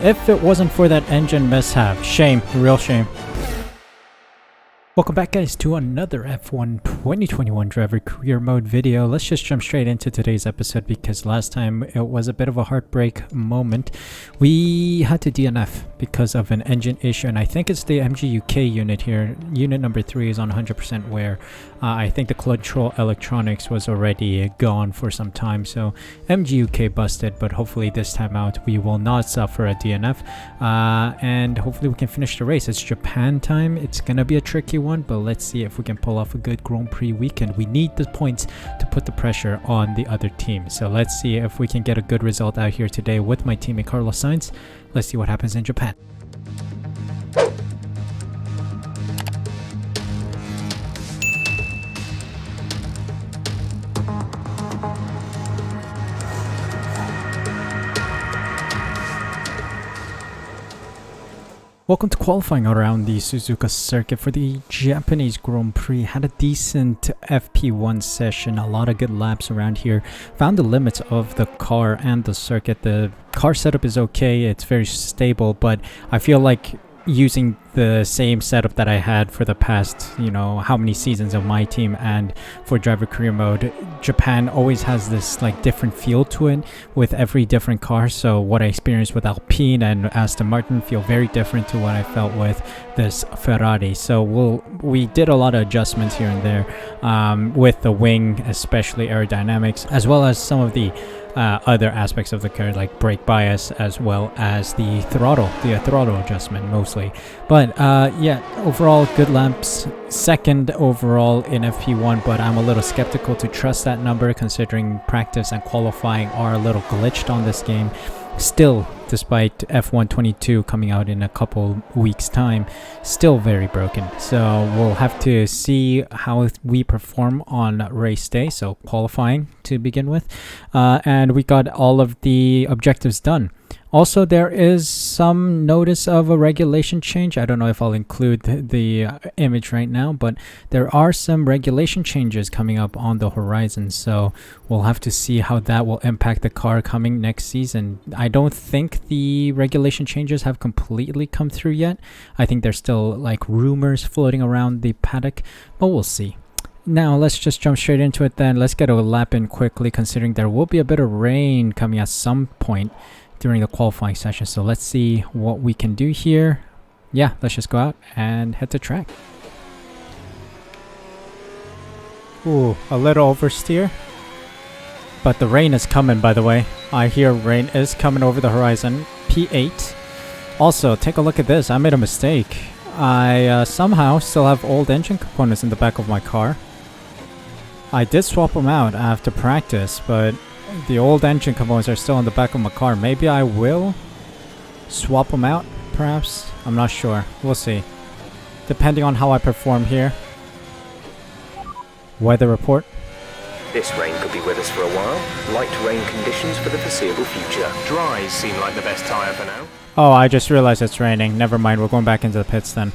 If it wasn't for that engine mishap. Shame, real shame. Welcome back guys to another F1 2021 driver career mode video. Let's just jump straight into today's episode because last time it was a bit of a heartbreak moment. We had to DNF because of an engine issue, and I think it's the MGUK unit here. Unit number 3 is on 100% wear. I think the control electronics was already gone for some time, so MGUK busted, but hopefully this time out we will not suffer a DNF, and hopefully we can finish the race. It's Japan time. It's gonna be a tricky one, but let's see if we can pull off a good Grand Prix weekend. We need the points to put the pressure on the other team, so let's see if we can get a good result out here today with my teammate Carlos Sainz. Let's see what happens in Japan. Welcome to qualifying around the Suzuka circuit for the Japanese Grand Prix. Had a decent FP1 session, a lot of good laps around here. Found the limits of the car and the circuit. The car setup is okay, it's very stable, but I feel like using the same setup that I had for the past, how many seasons of my team and for driver career mode, Japan always has this like different feel to it with every different car. So what I experienced with Alpine and Aston Martin feel very different to what I felt with this Ferrari. So we did a lot of adjustments here and there with the wing, especially aerodynamics, as well as some of the other aspects of the car like brake bias, as well as the throttle adjustment mostly. But yeah, overall good laps. Second overall in FP1, but I'm a little skeptical to trust that number considering practice and qualifying are a little glitched on this game. Still, despite F1 22 coming out in a couple weeks time, still very broken. So we'll have to see how we perform on race day, so qualifying to begin with, and we got all of the objectives done. Also, there is some notice of a regulation change. I don't know if I'll include the image right now, but there are some regulation changes coming up on the horizon. So we'll have to see how that will impact the car coming next season. I don't think the regulation changes have completely come through yet. I think there's still like rumors floating around the paddock, but we'll see. Now let's just jump straight into it then. Let's get a lap in quickly considering there will be a bit of rain coming at some point during the qualifying session. So let's see what we can do here. Yeah, let's just go out and head to track. Ooh, a little oversteer. But the rain is coming, by the way. I hear rain is coming over the horizon. P8. Also, take a look at this. I made a mistake. I somehow still have old engine components in the back of my car. I did swap them out after practice, but the old engine components are still in the back of my car. Maybe I will swap them out, perhaps? I'm not sure. We'll see. Depending on how I perform here. Weather report. This rain could be with us for a while. Light rain conditions for the foreseeable future. Dries seem like the best tyre for now. Oh, I just realized it's raining. Never mind. We're going back into the pits then.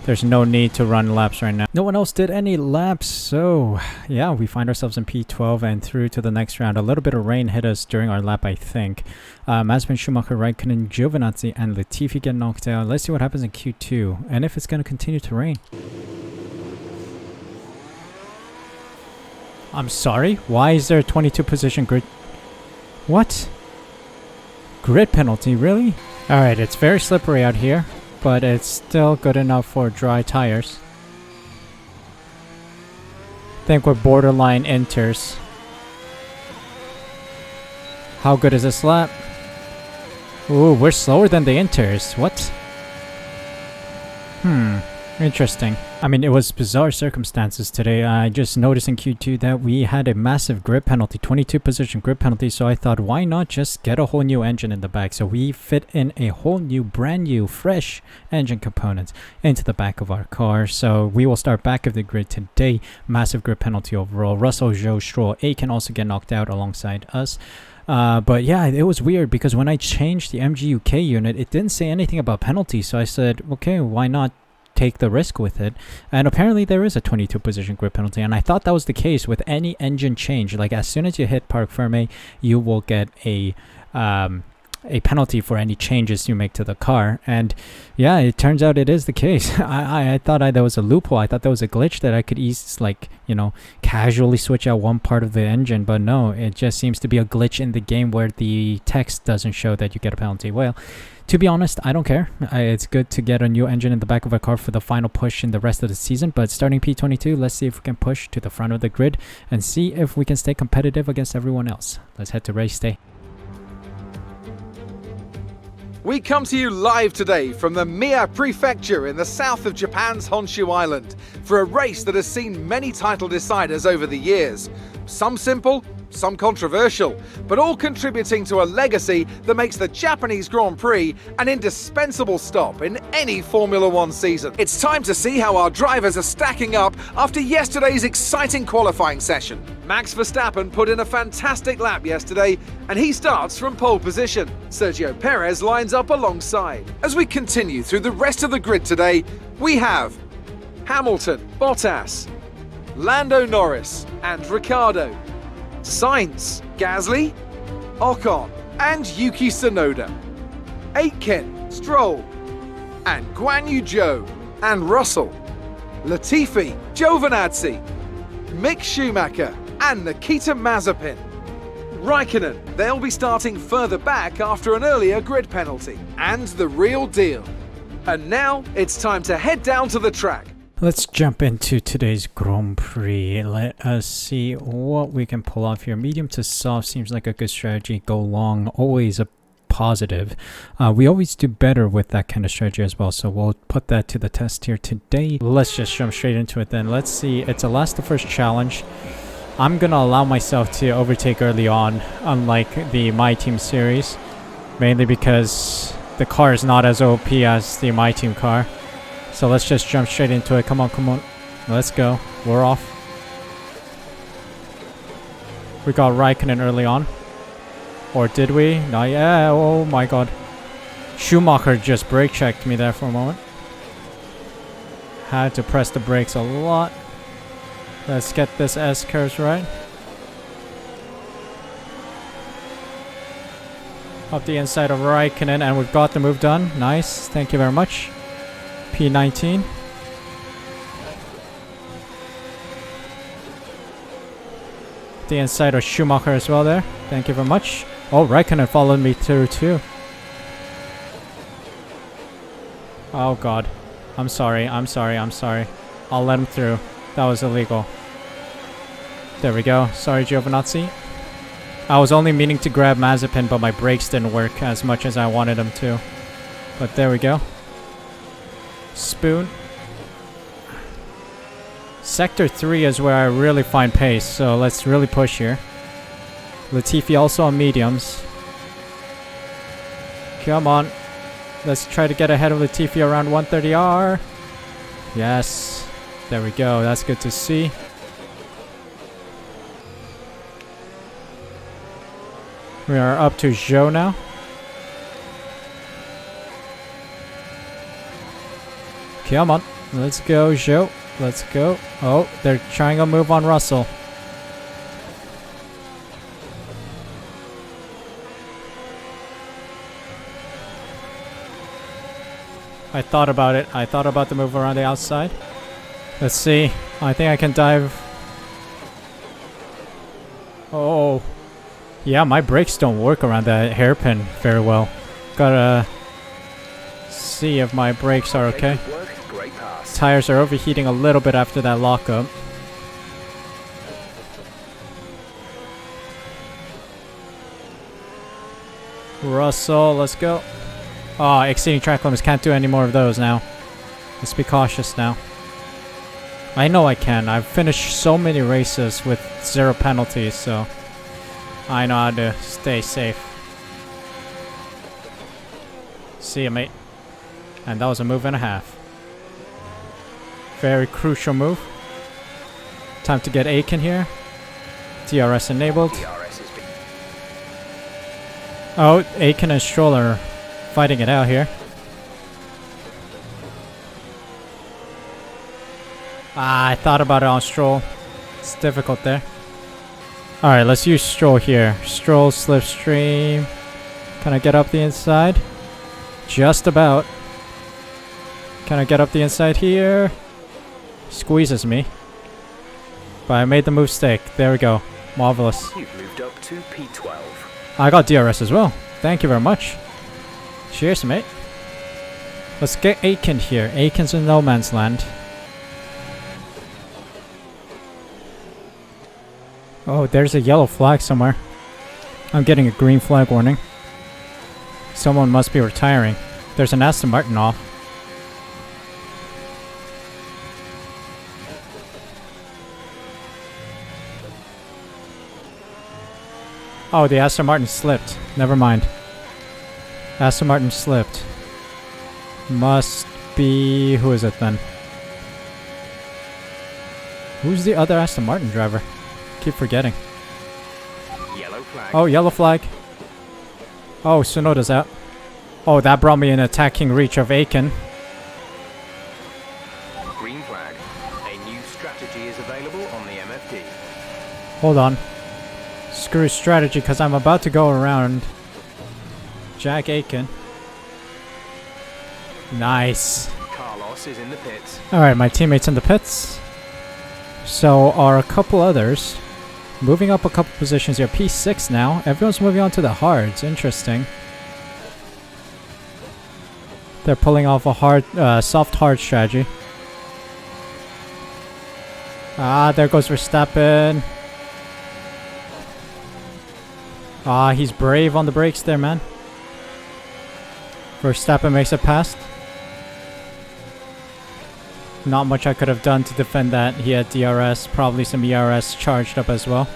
There's no need to run laps right now. No one else did any laps, so yeah, we find ourselves in P12 and through to the next round. A little bit of rain hit us during our lap, I think. Mazepin, Schumacher, Raikkonen, Giovinazzi, and Latifi get knocked out. Let's see what happens in Q2 and if it's going to continue to rain. I'm sorry? Why is there a 22 position grid? What? Grid penalty, really? Alright, it's very slippery out here, but it's still good enough for dry tires. I think we're borderline inters. How good is this lap? Ooh, we're slower than the inters. What? Interesting. I mean, it was bizarre circumstances today. I just noticed in Q2 that we had a massive grid penalty, 22 position grid penalty, so I thought, why not just get a whole new engine in the back? So we fit in a whole new, brand new, fresh engine components into the back of our car. So we will start back of the grid today. Massive grid penalty overall. Russell, Zhou, Stroll, A can also get knocked out alongside us. But yeah, it was weird because when I changed the MGUK unit, it didn't say anything about penalties. So I said, okay, why not take the risk with it? And apparently there is a 22 position grid penalty, and I thought that was the case with any engine change. Like as soon as you hit Parc Fermé, you will get a a penalty for any changes you make to the car. And yeah, it turns out it is the case. I thought there was a loophole. I thought there was a glitch that I could casually switch out one part of the engine, but no, it just seems to be a glitch in the game where the text doesn't show that you get a penalty. Well, to be honest, I don't care. It's good to get a new engine in the back of a car for the final push in the rest of the season, but starting P22, let's see if we can push to the front of the grid and see if we can stay competitive against everyone else. Let's head to race day. We come to you live today from the Mie Prefecture in the south of Japan's Honshu Island for a race that has seen many title deciders over the years. Some simple, some controversial, but all contributing to a legacy that makes the Japanese Grand Prix an indispensable stop in any Formula One season. It's time to see how our drivers are stacking up after yesterday's exciting qualifying session. Max Verstappen put in a fantastic lap yesterday, and he starts from pole position. Sergio Perez lines up alongside. As we continue through the rest of the grid today, we have Hamilton, Bottas, Lando Norris and Ricciardo, Sainz, Gasly, Ocon and Yuki Tsunoda, Aitken, Stroll and Guan Yu Zhou and Russell, Latifi, Giovinazzi, Mick Schumacher and Nikita Mazepin. Raikkonen, they'll be starting further back after an earlier grid penalty. And the real deal. And now it's time to head down to the track. Let's jump into today's Grand Prix. Let us see what we can pull off here. Medium to soft seems like a good strategy. Go long, always a positive. We always do better with that kind of strategy as well, so we'll put that to the test here today. Let's just jump straight into it then. Let's see. It's a last to first challenge. I'm gonna allow myself to overtake early on, unlike the My Team series, mainly because the car is not as OP as the My Team car. So let's just jump straight into it. Come on, come on. Let's go. We're off. We got Raikkonen early on. Or did we? Not yet. Oh my god. Schumacher just brake checked me there for a moment. Had to press the brakes a lot. Let's get this S-curves right. Up the inside of Raikkonen, and we've got the move done. Nice. Thank you very much. P19. The inside of Schumacher as well there. Thank you very much. Oh, Raikkonen followed me through too. Oh god. I'm sorry. I'm sorry. I'm sorry. I'll let him through. That was illegal. There we go. Sorry, Giovinazzi. I was only meaning to grab Mazepin, but my brakes didn't work as much as I wanted them to. But there we go. Spoon. Sector 3 is where I really find pace, so let's really push here. Latifi also on mediums. Come on. Let's try to get ahead of Latifi around 130R. Yes. There we go. That's good to see. We are up to Zhou now. Come on. Let's go, Zhou. Let's go. Oh, they're trying a move on Russell. I thought about it. I thought about the move around the outside. Let's see. I think I can dive. Oh. Yeah, my brakes don't work around that hairpin very well. Gotta see if my brakes are okay. Tires are overheating a little bit after that lockup. Russell, let's go. Oh, exceeding track limits. Can't do any more of those now. Let's be cautious now. I know I can. I've finished so many races with 0 penalties, so I know how to stay safe. See ya, mate. And that was a move and a half. Very crucial move. Time to get Aitken here. DRS enabled. Oh, Aitken and Stroll are fighting it out here. Ah, I thought about it on Stroll. It's difficult there. Alright, let's use Stroll here. Stroll, slipstream. Can I get up the inside? Just about. Can I get up the inside here? Squeezes me. But I made the mistake. There we go. Marvelous. You've moved up to P12. I got DRS as well. Thank you very much. Cheers, mate. Let's get Aiken here. Aiken's in no man's land. Oh, there's a yellow flag somewhere. I'm getting a green flag warning. Someone must be retiring. There's an Aston Martin off. Oh, the Aston Martin slipped. Never mind. Aston Martin slipped. Must be... Who is it then? Who's the other Aston Martin driver? Keep forgetting. Yellow flag. Oh, yellow flag. Oh, Tsunoda's out. Oh, that brought me an attacking reach of Aiken. Green flag. A new strategy is available on the MFD. Hold on. Screw strategy, because I'm about to go around Jack Aiken. Nice. Carlos is in the pits. Alright, my teammates in the pits. So are a couple others. Moving up a couple positions here. P6 now. Everyone's moving on to the hards. Interesting. They're pulling off a hard, soft hard strategy. Ah, there goes Verstappen. Ah, he's brave on the brakes there, man. Verstappen makes it past. Not much I could have done to defend that. He had DRS, probably some ERS charged up as well.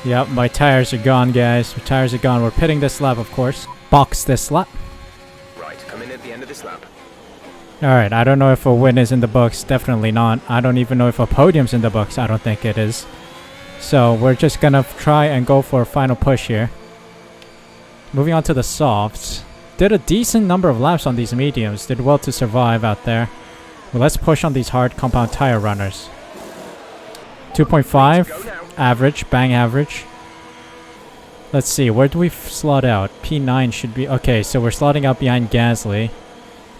Yep, my tires are gone, guys. My tires are gone. We're pitting this lap, of course. Box this lap. Right, come in at the end of this lap. Alright, I don't know if a win is in the books. Definitely not. I don't even know if a podium's in the books. I don't think it is. So, we're just gonna try and go for a final push here. Moving on to the softs. Did a decent number of laps on these mediums. Did well to survive out there. Well, let's push on these hard compound tire runners. 2.5. Average. Bang average. Let's see. Where do we slot out? P9 should be... Okay, so we're slotting out behind Gasly.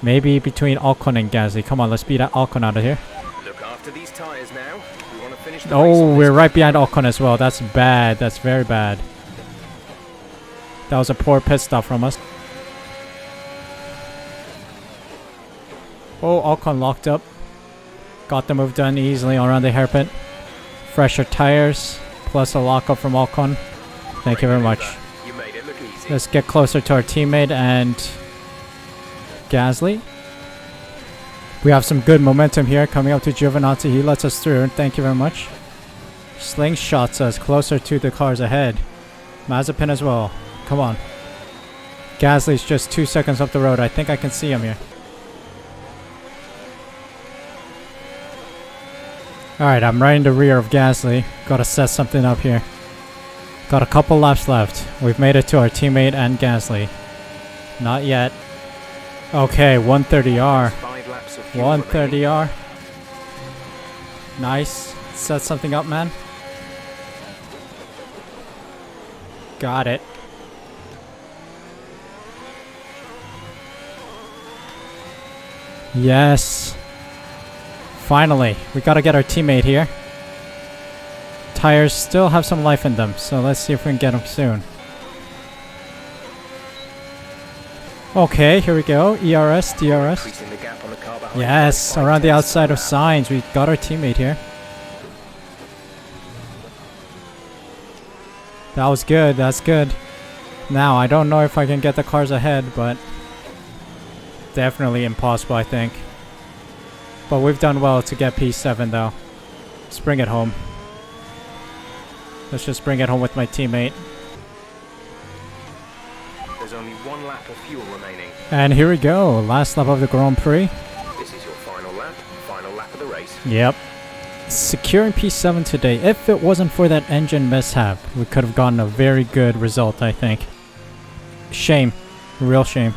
Maybe between Ocon and Gasly. Come on, let's beat Ocon out of here. Look after these tires now. We want to finish the race Oh, on we're this right behind Ocon as well. That's bad. That's very bad. That was a poor pit stop from us. Oh, Ocon locked up. Got the move done easily around the hairpin. Fresher tires, plus a lockup from Ocon. Thank you very much. You made it look easy. Let's get closer to our teammate and Gasly. We have some good momentum here coming up to Giovinazzi. He lets us through. Thank you very much. Slingshots us closer to the cars ahead. Mazepin as well. Come on. Gasly's just 2 seconds up the road. I think I can see him here. Alright, I'm right in the rear of Gasly. Gotta set something up here. Got a couple laps left. We've made it to our teammate and Gasly. Not yet. Okay, 130R. 5 laps of fuel remaining. 130R. Nice. Set something up, man. Got it. Yes. Finally. We gotta get our teammate here. Tires still have some life in them, so let's see if we can get them soon. Okay, here we go. ERS, DRS. Increasing the gap on the car behind Yes, by around the 5 outside of tenths per lap. Sainz. We got our teammate here. That was good, that's good. Now, I don't know if I can get the cars ahead, but definitely impossible, I think. But we've done well to get P7, though. Let's bring it home. Let's just bring it home with my teammate. There's only 1 lap of fuel remaining. And here we go, last lap of the Grand Prix. This is your final lap of the race. Yep. Securing P7 today. If it wasn't for that engine mishap, we could have gotten a very good result, I think. Shame. Real shame.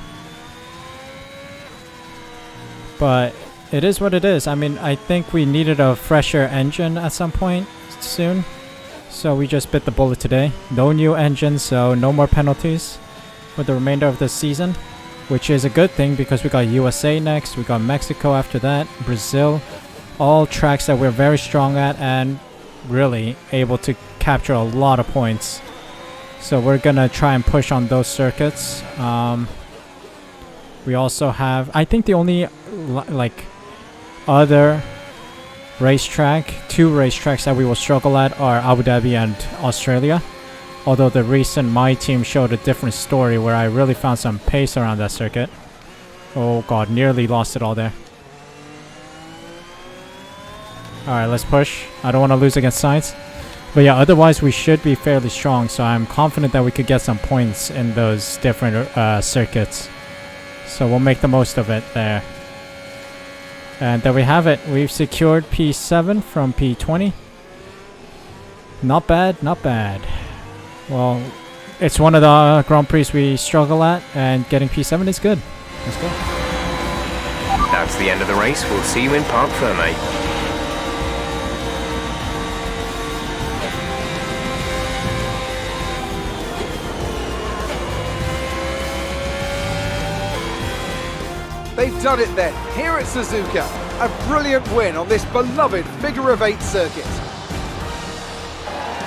But it is what it is. I mean, I think we needed a fresher engine at some point soon. So we just bit the bullet today. No new engine, so no more penalties for the remainder of the season, which is a good thing because we got USA next, we got Mexico after that, Brazil, all tracks that we're very strong at and really able to capture a lot of points. So we're gonna try and push on those circuits. We also have, I think the only like other two racetracks that we will struggle at are Abu Dhabi and Australia. Although the recent My Team showed a different story where I really found some pace around that circuit. Oh god, nearly lost it all there. Alright, let's push. I don't want to lose against Sainz. But yeah, otherwise we should be fairly strong, so I'm confident that we could get some points in those different circuits. So we'll make the most of it there. And there we have it. We've secured P7 from P20. Not bad, not bad. Well, it's one of the Grand Prix we struggle at, and getting P7 is good. Let's go. That's the end of the race. We'll see you in Parc Fermé. They've done it then, here at Suzuka. A brilliant win on this beloved figure-of-8 circuit.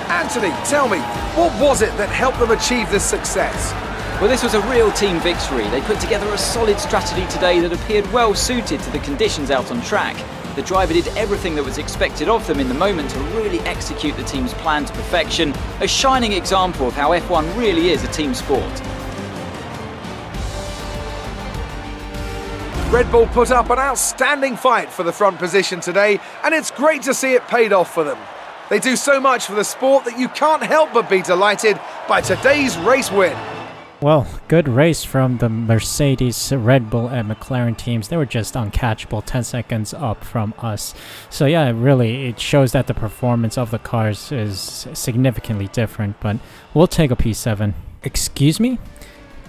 Anthony, tell me, what was it that helped them achieve this success? Well, this was a real team victory. They put together a solid strategy today that appeared well suited to the conditions out on track. The driver did everything that was expected of them in the moment to really execute the team's plan to perfection. A shining example of how F1 really is a team sport. Red Bull put up an outstanding fight for the front position today, and it's great to see it paid off for them. They do so much for the sport that you can't help but be delighted by today's race win. Well, good race from the Mercedes, Red Bull, and McLaren teams. They were just uncatchable, 10 seconds up from us. So yeah, really, it shows that the performance of the cars is significantly different, but we'll take a P7. Excuse me?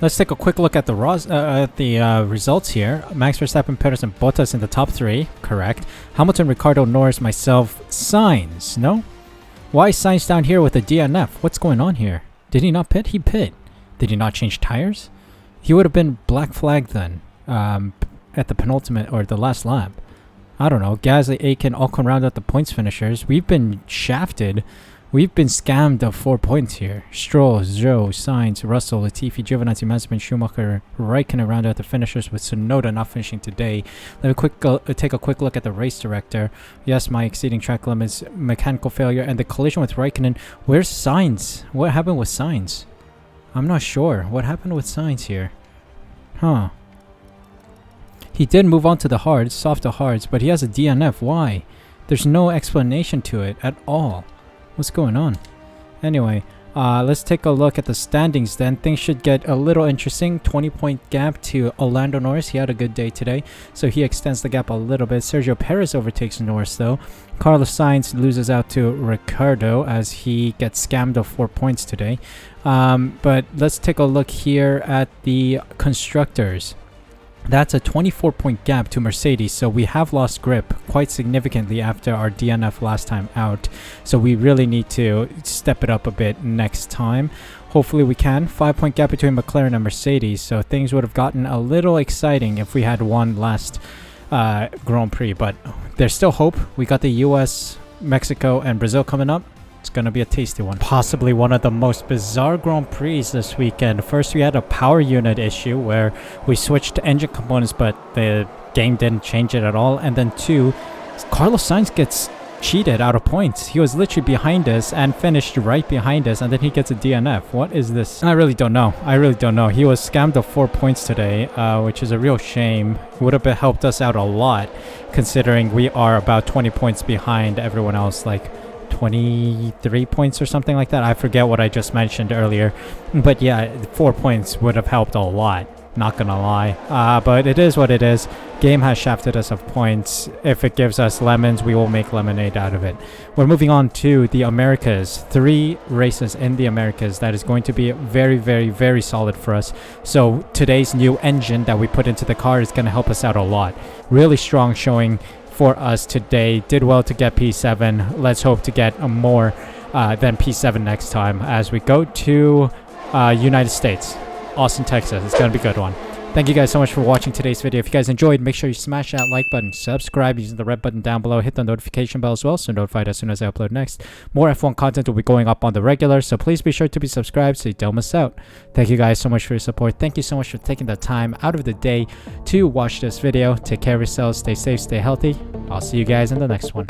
Let's take a quick look at the results here. Max Verstappen, Perez, and Bottas in the top 3. Correct. Hamilton, Ricciardo, Norris, myself, Sainz. No? Why is Sainz down here with a DNF? What's going on here? Did he not pit? He pit. Did he not change tires? He would have been black flagged then at the penultimate or the last lap. I don't know. Gasly, Aiken all come round at the points finishers. We've been shafted. We've been scammed of 4 points here. Stroll, Zhou, Sainz, Russell, Latifi, Giovinazzi, Mazepin, Schumacher, Raikkonen around at the finishers with Tsunoda not finishing today. Let me take a quick look at the race director. Yes, my exceeding track limits, mechanical failure, and the collision with Raikkonen. Where's Sainz? What happened with Sainz? I'm not sure. What happened with Sainz here? Huh. He did move on to the hards, softer hards, but he has a DNF. Why? There's no explanation to it at all. What's going on? Anyway, let's take a look at the standings then. Things should get a little interesting. 20-point gap to Lando Norris. He had a good day today, so he extends the gap a little bit. Sergio Perez overtakes Norris though. Carlos Sainz loses out to Ricciardo as he gets scammed of 4 points today. But let's take a look here at the constructors. That's a 24-point gap to Mercedes, so we have lost grip quite significantly after our DNF last time out. So we really need to step it up a bit next time. Hopefully we can. 5-point gap between McLaren and Mercedes, so things would have gotten a little exciting if we had won last Grand Prix. But there's still hope. We got the US, Mexico, and Brazil coming up. It's going to be a tasty one. Possibly one of the most bizarre Grand Prix this weekend. First, we had a power unit issue where we switched to engine components, but the game didn't change it at all. And then 2, Carlos Sainz gets cheated out of points. He was literally behind us and finished right behind us, and then he gets a DNF. What is this? I really don't know. He was scammed of 4 points today, which is a real shame. Would have helped us out a lot, considering we are about 20 points behind everyone else, like 23 points or something like that. I forget what I just mentioned earlier, but yeah, 4 points would have helped a lot. not gonna lie. But it is what it is. Game has shafted us of points. If it gives us lemons, we will make lemonade out of it. We're moving on to the Americas. 3 races in the Americas. That is going to be very, very, very solid for us. So today's new engine that we put into the car is going to help us out a lot. Really strong showing for us today. Did well to get P7. Let's hope to get a more than P7 next time as we go to United States. Austin, Texas. It's going to be a good one. Thank you guys so much for watching today's video. If you guys enjoyed, make sure you smash that like button, subscribe using the red button down below, hit the notification bell as well so notified as soon as I upload next. More F1 content will be going up on the regular, so please be sure to be subscribed so you don't miss out. Thank you guys so much for your support. Thank you so much for taking the time out of the day to watch this video. Take care of yourselves, stay safe, stay healthy. I'll see you guys in the next one.